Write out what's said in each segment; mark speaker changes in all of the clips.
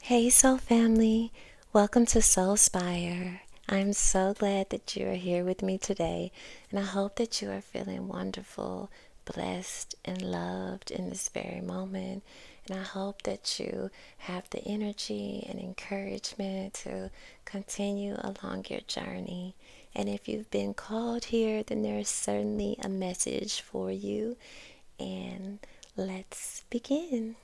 Speaker 1: Hey Soul Family, welcome to Soul Spire. I'm so glad that you are here with me today, and I hope that you are feeling wonderful, blessed, and loved in this very moment. And I hope that you have the energy and encouragement to continue along your journey. And if you've been called here, then there is certainly a message for you. And let's begin.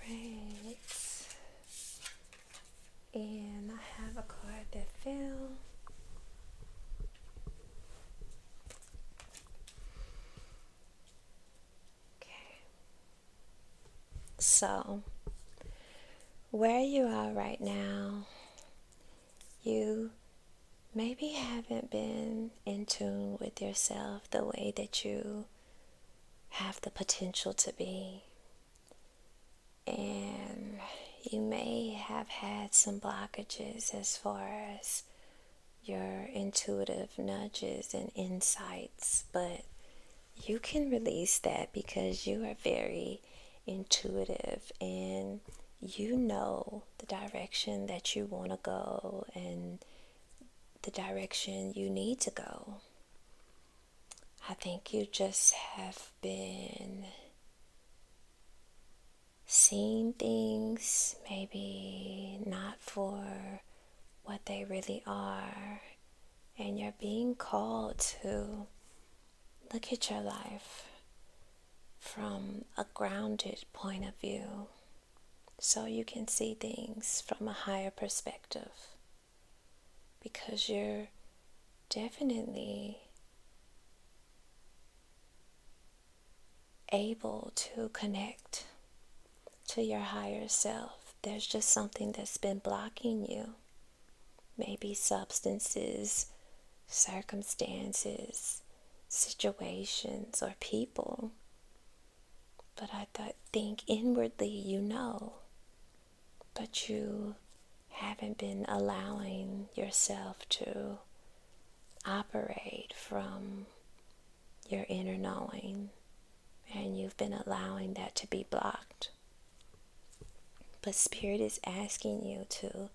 Speaker 1: Right. And I have a card that fell. Okay. So, where you are right now, you maybe haven't been in tune with yourself the way that you have the potential to be. And you may have had some blockages as far as your intuitive nudges and insights, but you can release that because you are very intuitive and you know the direction that you want to go and the direction you need to go. I think you just have been seeing things maybe not for what they really are, and you're being called to look at your life from a grounded point of view so you can see things from a higher perspective, because you're definitely able to connect to your higher self. There's just something that's been blocking you. Maybe substances, circumstances, situations, or people. But I think inwardly you know, but you haven't been allowing yourself to operate from your inner knowing, and you've been allowing that to be blocked. But Spirit is asking you to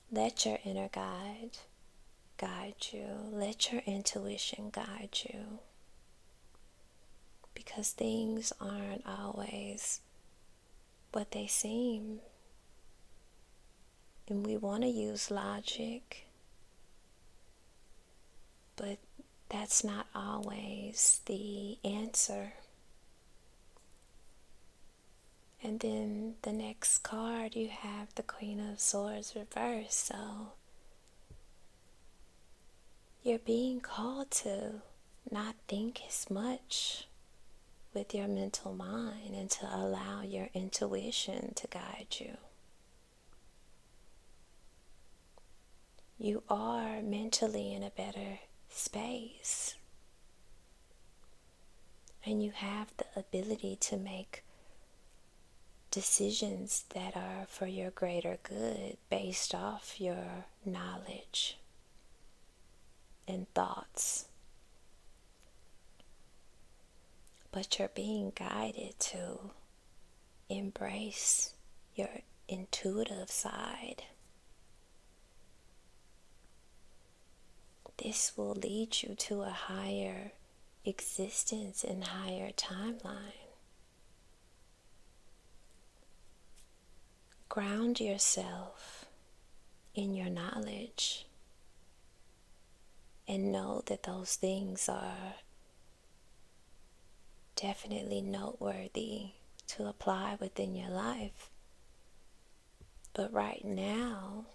Speaker 1: let your inner guide you, let your intuition guide you, because things aren't always what they seem, and we want to use logic, but that's not always the answer. And then the next card, you have the Queen of Swords reversed. So you're being called to not think as much with your mental mind and to allow your intuition to guide you. You are mentally in a better space, and you have the ability to make decisions that are for your greater good based off your knowledge and thoughts. But you're being guided to embrace your intuitive side. This will lead you to a higher existence and higher timeline. Ground yourself in your knowledge and know that those things are definitely noteworthy to apply within your life. But right now,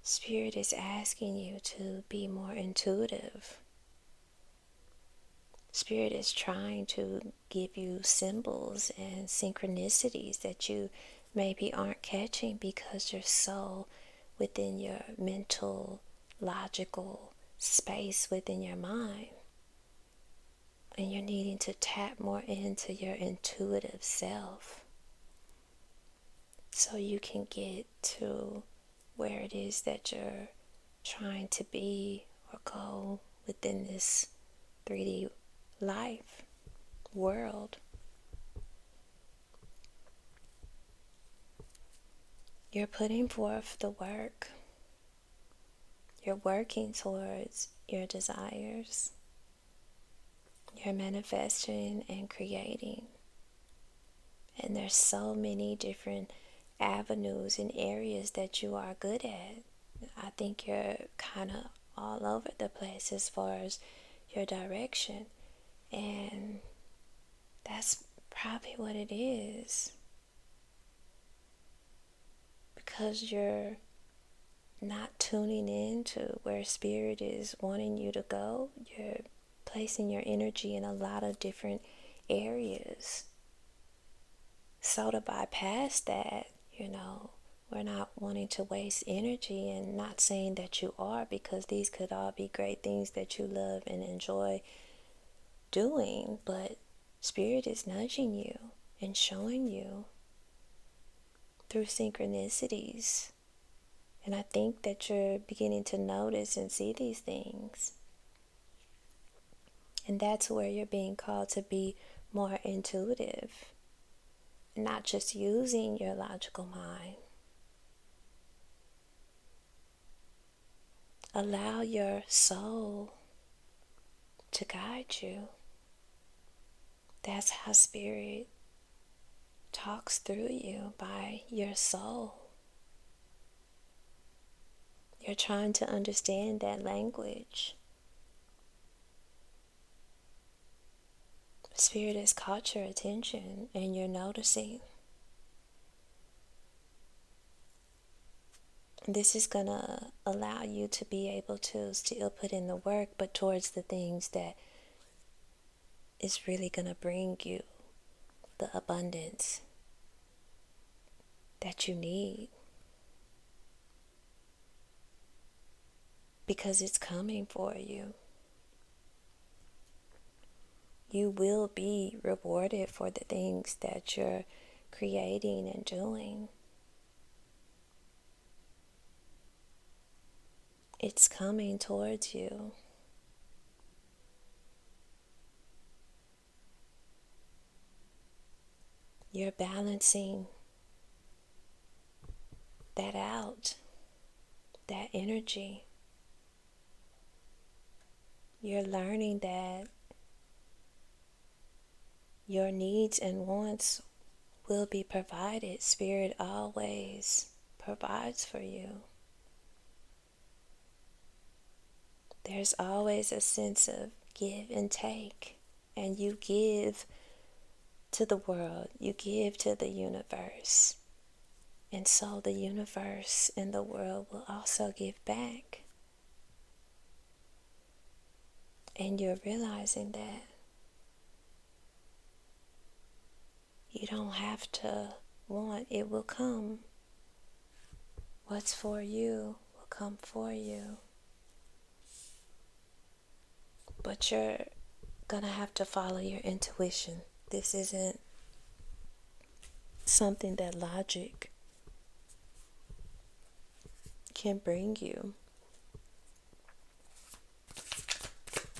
Speaker 1: Spirit is asking you to be more intuitive. Spirit is trying to give you symbols and synchronicities that you maybe aren't catching because you're so within your mental, logical space within your mind. And you're needing to tap more into your intuitive self so you can get to where it is that you're trying to be or go within this 3D life world. You're putting forth the work. You're working towards your desires. You're manifesting and creating. And there's so many different avenues and areas that you are good at. I think you're kind of all over the place as far as your direction. And that's probably what it is. Because you're not tuning in to where spirit is wanting you to go, you're placing your energy in a lot of different areas. So to bypass that, we're not wanting to waste energy, and not saying that you are, because these could all be great things that you love and enjoy doing, but spirit is nudging you and showing you through synchronicities. And I think that you're beginning to notice and see these things. And that's where you're being called to be more intuitive, not just using your logical mind. Allow your soul to guide you. That's how spirit talks through you, by your soul. You're trying to understand that language. Spirit has caught your attention and you're noticing. This is going to allow you to be able to still put in the work, but towards the things that is really going to bring you the abundance that you need. Because it's coming for you. You will be rewarded for the things that you're creating and doing. It's coming towards you. You're balancing that out, that energy. You're learning that your needs and wants will be provided. Spirit always provides for you. There's always a sense of give and take, and you give to the world, you give to the universe, and so the universe and the world will also give back. And you're realizing that you don't have to want, it will come. What's for you will come for you. But you're gonna have to follow your intuition. This isn't something that logic can bring you.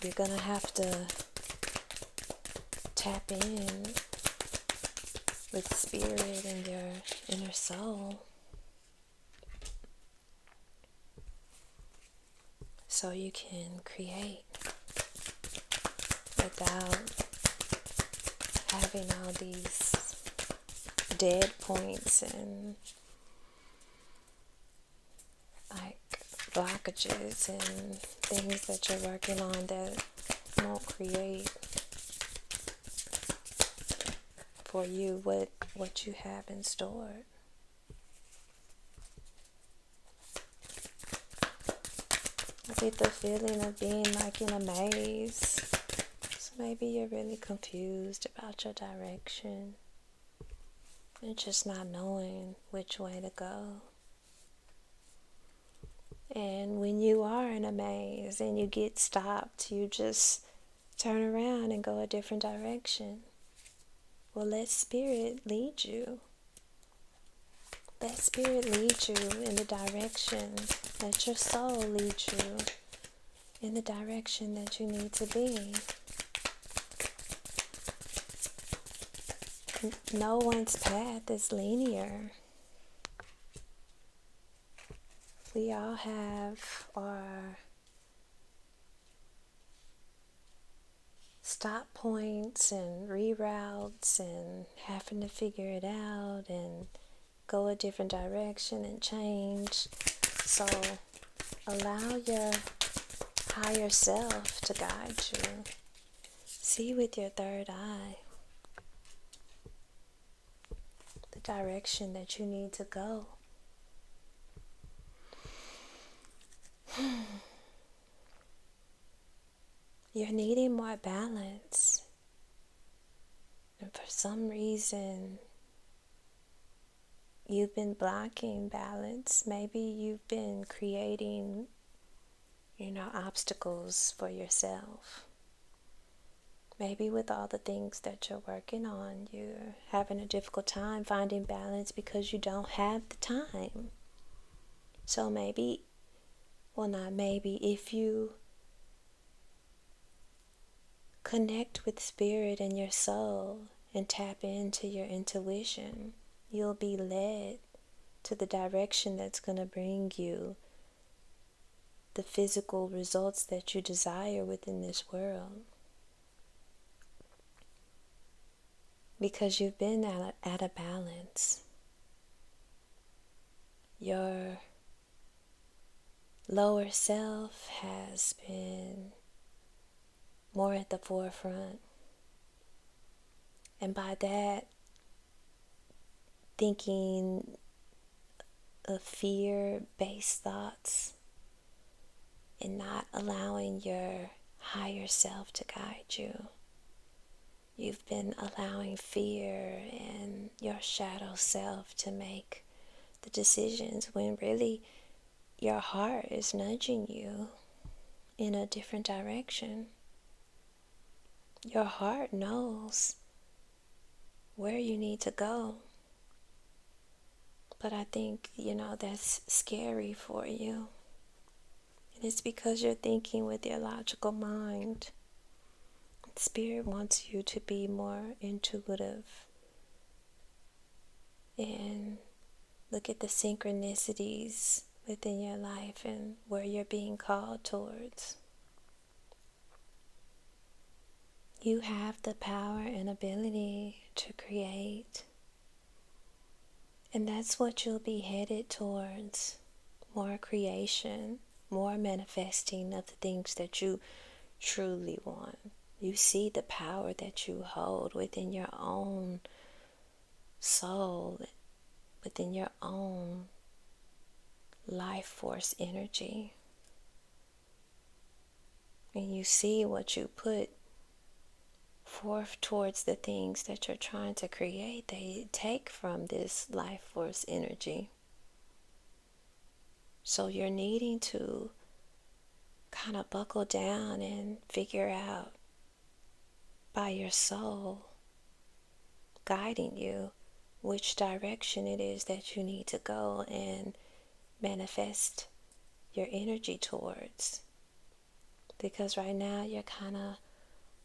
Speaker 1: You're gonna have to tap in with spirit and your inner soul so you can create without having all these dead points and like blockages and things that you're working on that won't create for you what you have in store. with the feeling of being like in a maze. So maybe you're really confused about your direction and just not knowing which way to go. And when you are in a maze and you get stopped, you just turn around and go a different direction. Well, let Spirit lead you. Let Spirit lead you in the direction. Let your soul lead you in the direction that you need to be. No one's path is linear. We all have our stop points and reroutes and having to figure it out and go a different direction and change. So allow your higher self to guide you. See with your third eye the direction that you need to go. You're needing more balance. And for some reason, you've been blocking balance. Maybe you've been creating, obstacles for yourself. Maybe with all the things that you're working on, you're having a difficult time finding balance because you don't have the time. So maybe, well, not maybe, if you connect with Spirit and your soul and tap into your intuition, you'll be led to the direction that's going to bring you the physical results that you desire within this world. Because you've been at a balance. Your lower self has been more at the forefront. And by that, thinking of fear-based thoughts and not allowing your higher self to guide you. You've been allowing fear and your shadow self to make the decisions when really your heart is nudging you in a different direction. Your heart knows where you need to go. But I think, that's scary for you. And it's because you're thinking with your logical mind. Spirit wants you to be more intuitive and look at the synchronicities within your life and where you're being called towards. You have the power and ability to create. And that's what you'll be headed towards. More creation, more manifesting of the things that you truly want. You see the power that you hold within your own soul, within your own life force energy. And you see what you put forth towards the things that you're trying to create. They take from this life force energy. So you're needing to kind of buckle down and figure out by your soul guiding you which direction it is that you need to go and manifest your energy towards. Because right now you're kind of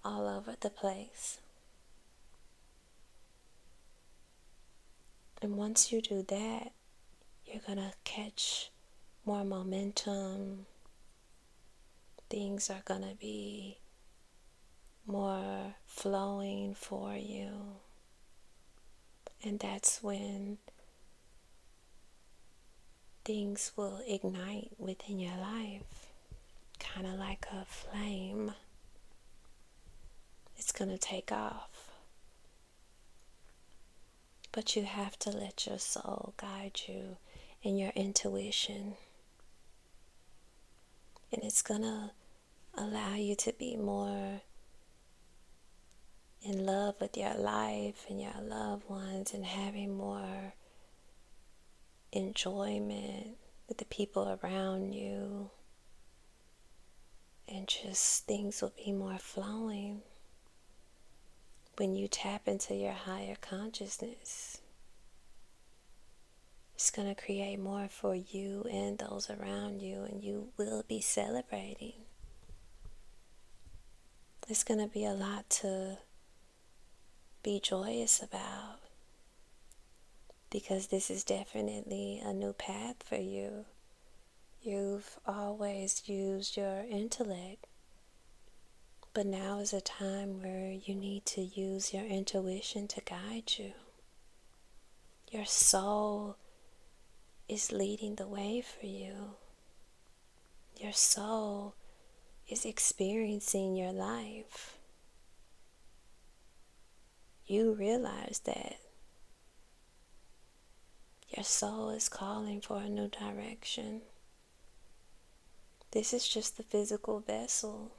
Speaker 1: all over the place. And once you do that, you're going to catch more momentum. Things are going to be more flowing for you. And that's when things will ignite within your life, kind of like a flame. It's going to take off. But you have to let your soul guide you and your intuition. And it's gonna allow you to be more in love with your life and your loved ones, and having more enjoyment with the people around you, and just things will be more flowing when you tap into your higher consciousness. It's going to create more for you and those around you, and you will be celebrating. It's going to be a lot to be joyous about, because this is definitely a new path for you. You've always used your intellect, but now is a time where you need to use your intuition to guide you. Your soul is leading the way for you. Your soul is experiencing your life. You realize that your soul is calling for a new direction. This is just the physical vessel.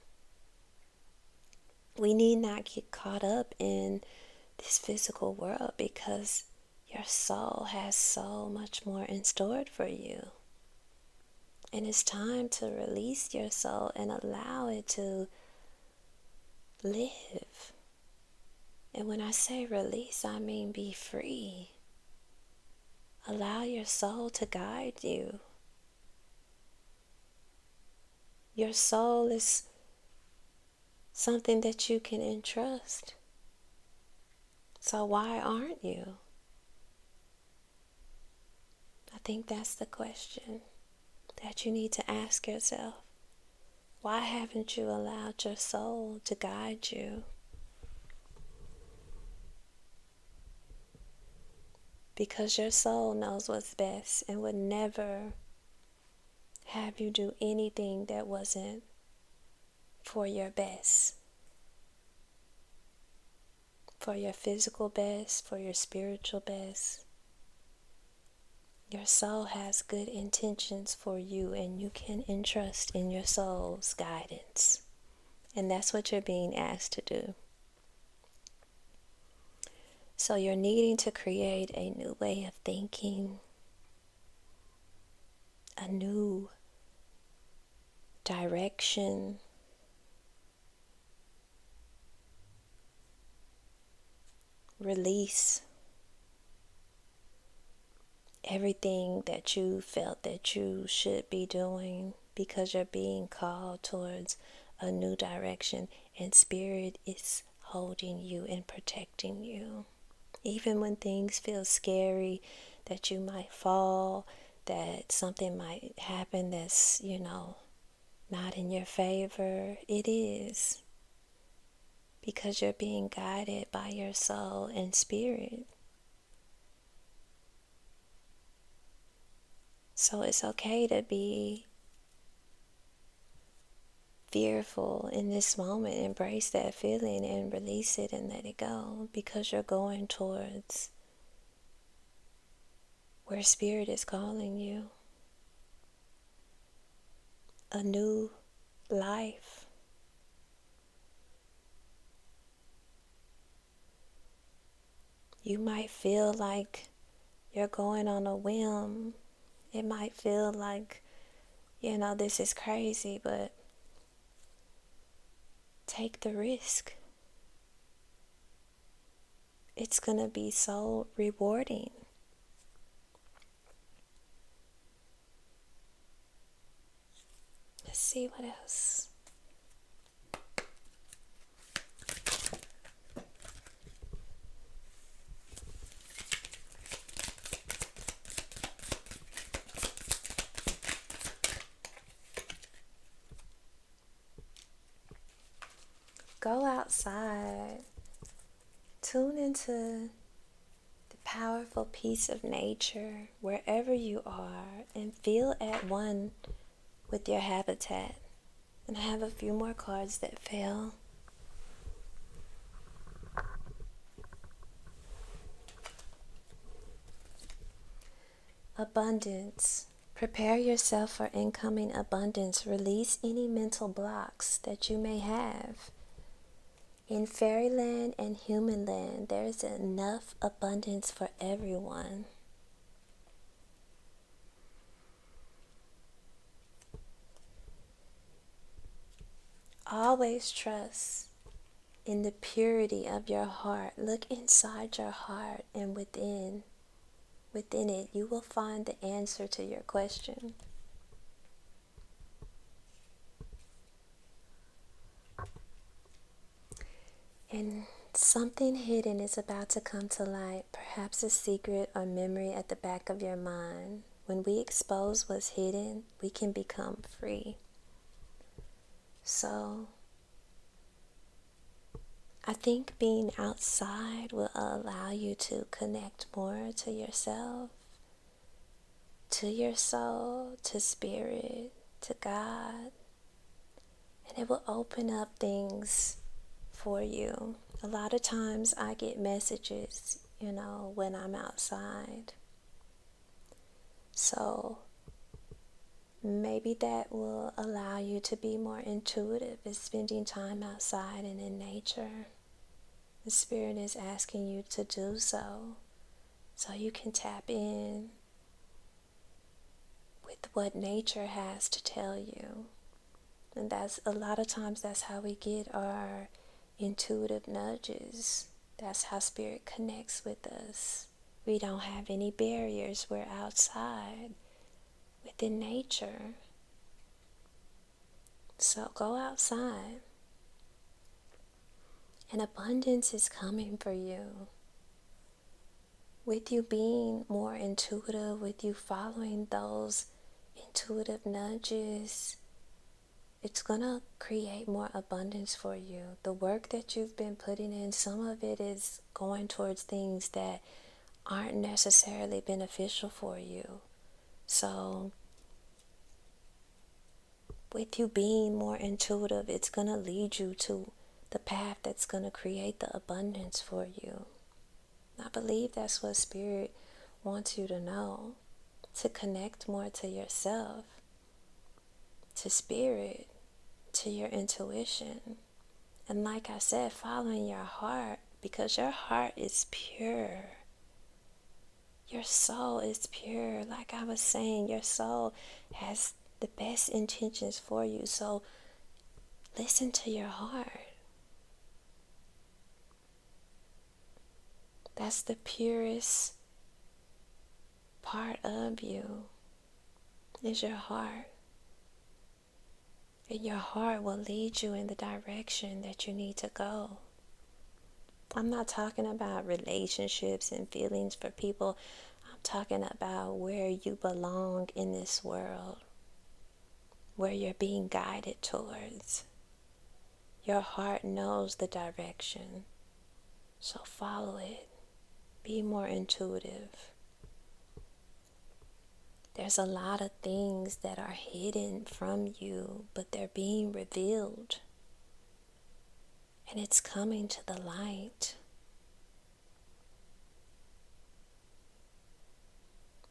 Speaker 1: We need not get caught up in this physical world, because your soul has so much more in store for you. And it's time to release your soul and allow it to live. And when I say release, I mean be free. Allow your soul to guide you. Your soul is something that you can entrust. So why aren't you? I think that's the question that you need to ask yourself. Why haven't you allowed your soul to guide you? Because your soul knows what's best and would never have you do anything that wasn't for your best. For your physical best, for your spiritual best. Your soul has good intentions for you, and you can entrust in your soul's guidance. And that's what you're being asked to do. So you're needing to create a new way of thinking, a new direction, release everything that you felt that you should be doing, because you're being called towards a new direction, and Spirit is holding you and protecting you. Even when things feel scary, that you might fall, that something might happen that's, not in your favor, it is. Because you're being guided by your soul and spirit. So it's okay to be fearful in this moment. Embrace that feeling and release it and let it go, because you're going towards where Spirit is calling you. A new life. You might feel like you're going on a whim. It might feel like, this is crazy, but take the risk. It's going to be so rewarding. Let's see what else. Go outside. Tune into the powerful peace of nature wherever you are, and feel at one with your habitat. And I have a few more cards that fell. Abundance, Prepare yourself for incoming abundance. Release any mental blocks that you may have. In fairyland and human land, there is enough abundance for everyone. Always trust in the purity of your heart. Look inside your heart, and within it, you will find the answer to your question. And something hidden is about to come to light, perhaps a secret or memory at the back of your mind. When we expose what's hidden, we can become free. So, I think being outside will allow you to connect more to yourself, to your soul, to spirit, to God, and it will open up things for you. A lot of times I get messages, when I'm outside. So maybe that will allow you to be more intuitive in spending time outside and in nature. The Spirit is asking you to do so you can tap in with what nature has to tell you. And that's a lot of times that's how we get our intuitive nudges. That's how Spirit connects with us. We don't have any barriers. We're outside within nature. So go outside. And abundance is coming for you. With you being more intuitive, with you following those intuitive nudges, it's going to create more abundance for you. The work that you've been putting in, some of it is going towards things that aren't necessarily beneficial for you. So, with you being more intuitive, it's going to lead you to the path that's going to create the abundance for you. I believe that's what Spirit wants you to know, to connect more to yourself, to Spirit, to your intuition. And like I said, following your heart, because your heart is pure. Your soul is pure. Like I was saying, your soul has the best intentions for you. So listen to your heart. That's the purest part of you, is your heart. And your heart will lead you in the direction that you need to go. I'm not talking about relationships and feelings for people. I'm talking about where you belong in this world, where you're being guided towards. Your heart knows the direction, so follow it. Be more intuitive. There's a lot of things that are hidden from you, but they're being revealed. And it's coming to the light.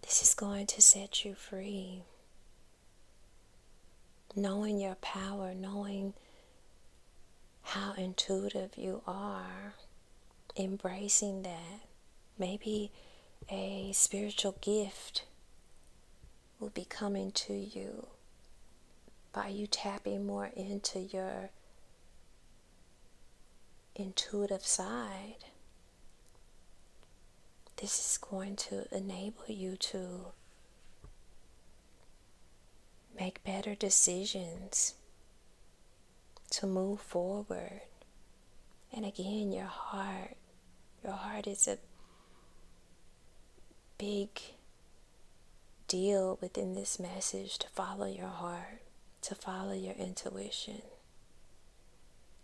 Speaker 1: This is going to set you free. Knowing your power, knowing how intuitive you are, embracing that. Maybe a spiritual gift will be coming to you by you tapping more into your intuitive side. This is going to enable you to make better decisions, to move forward. And again, your heart is a big deal within this message, to follow your heart, to follow your intuition.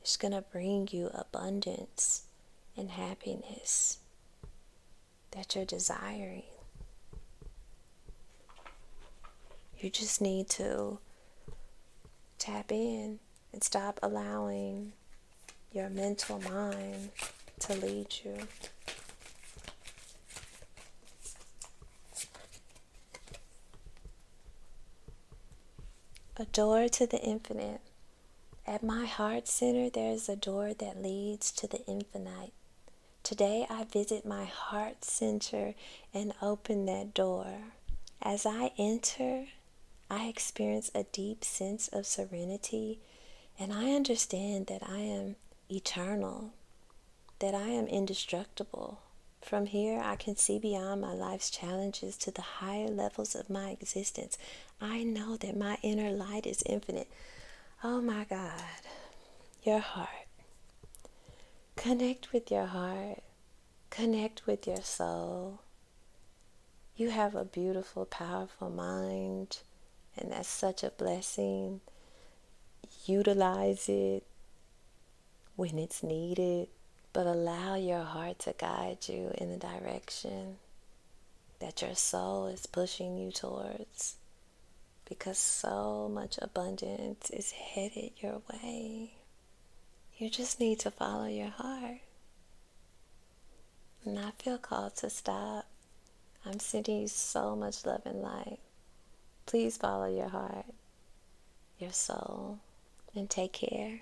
Speaker 1: It's going to bring you abundance and happiness that you're desiring. You just need to tap in and stop allowing your mental mind to lead you. A door to the infinite. At my heart center, there is a door that leads to the infinite. Today, I visit my heart center and open that door. As I enter, I experience a deep sense of serenity, and I understand that I am eternal, that I am indestructible. From here, I can see beyond my life's challenges to the higher levels of my existence. I know that my inner light is infinite. Oh my God, your heart. Connect with your heart. Connect with your soul. You have a beautiful, powerful mind, and that's such a blessing. Utilize it when it's needed, but allow your heart to guide you in the direction that your soul is pushing you towards, because so much abundance is headed your way. You just need to follow your heart. And I feel called to stop. I'm sending you so much love and light. Please follow your heart, your soul, and take care.